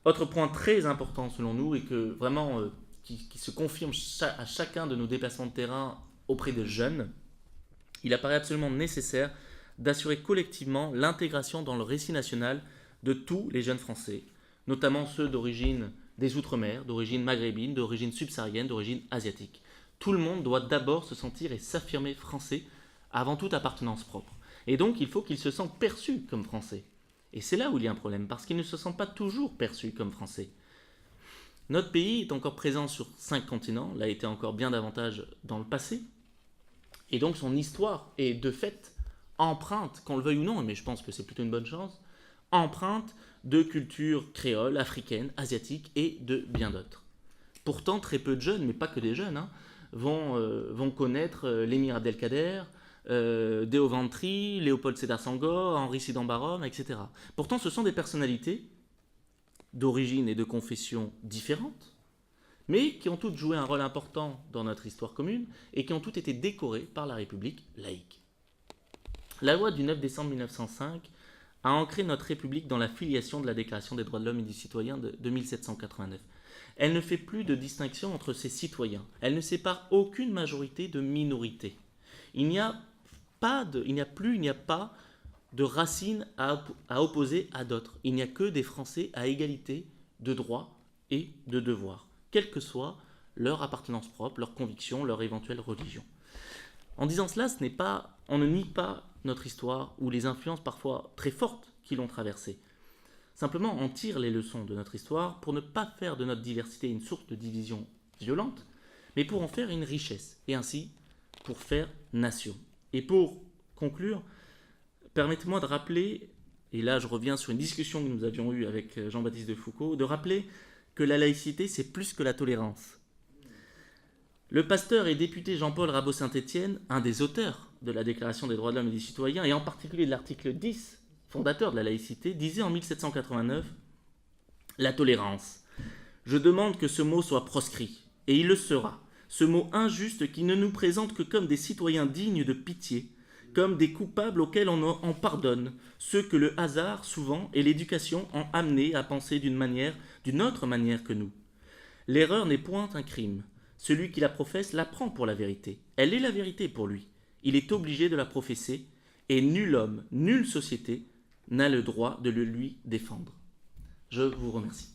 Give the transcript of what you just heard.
Autre point très important selon nous et que vraiment qui se confirme à chacun de nos déplacements de terrain auprès de jeunes, il apparaît absolument nécessaire d'assurer collectivement l'intégration dans le récit national de tous les jeunes Français, notamment ceux d'origine des Outre-mer, d'origine maghrébine, d'origine subsaharienne, d'origine asiatique. Tout le monde doit d'abord se sentir et s'affirmer français avant toute appartenance propre. Et donc il faut qu'ils se sentent perçus comme français. Et c'est là où il y a un problème, parce qu'ils ne se sentent pas toujours perçus comme français. Notre pays est encore présent sur 5 continents, l'a été encore bien davantage dans le passé, et donc son histoire est de fait empreinte, qu'on le veuille ou non, mais je pense que c'est plutôt une bonne chance, empreinte de culture créole, africaine, asiatique et de bien d'autres. Pourtant, très peu de jeunes, mais pas que des jeunes, vont connaître l'émir Abdelkader, Deo Ventry, Léopold Sédar Senghor, Henri Sidan Barom, etc. Pourtant, ce sont des personnalités d'origine et de confession différentes, mais qui ont toutes joué un rôle important dans notre histoire commune et qui ont toutes été décorées par la République laïque. La loi du 9 décembre 1905 a ancré notre République dans la filiation de la Déclaration des droits de l'homme et du citoyen de 1789. Elle ne fait plus de distinction entre ces citoyens. Elle ne sépare aucune majorité de minorité. Il n'y a pas de racines à opposer à d'autres. Il n'y a que des Français à égalité de droits et de devoirs, quelle que soit leur appartenance propre, leur conviction, leur éventuelle religion. En disant cela, on ne nie pas notre histoire ou les influences parfois très fortes qui l'ont traversée. Simplement, on tire les leçons de notre histoire pour ne pas faire de notre diversité une source de division violente, mais pour en faire une richesse, et ainsi pour faire nation. Et pour conclure, permettez-moi de rappeler, et là je reviens sur une discussion que nous avions eue avec Jean-Baptiste de Foucault, de rappeler que la laïcité c'est plus que la tolérance. Le pasteur et député Jean-Paul Rabot-Saint-Étienne, un des auteurs de la Déclaration des droits de l'homme et du citoyen, et en particulier de l'article 10, fondateur de la laïcité, disait en 1789 « La tolérance. Je demande que ce mot soit proscrit, et il le sera. Ce mot injuste qui ne nous présente que comme des citoyens dignes de pitié, comme des coupables auxquels on pardonne, ceux que le hasard, souvent, et l'éducation ont amenés à penser d'une autre manière que nous. L'erreur n'est point un crime. Celui qui la professe la prend pour la vérité. Elle est la vérité pour lui. Il est obligé de la professer, et nul homme, nulle société n'a le droit de le lui défendre. Je vous remercie.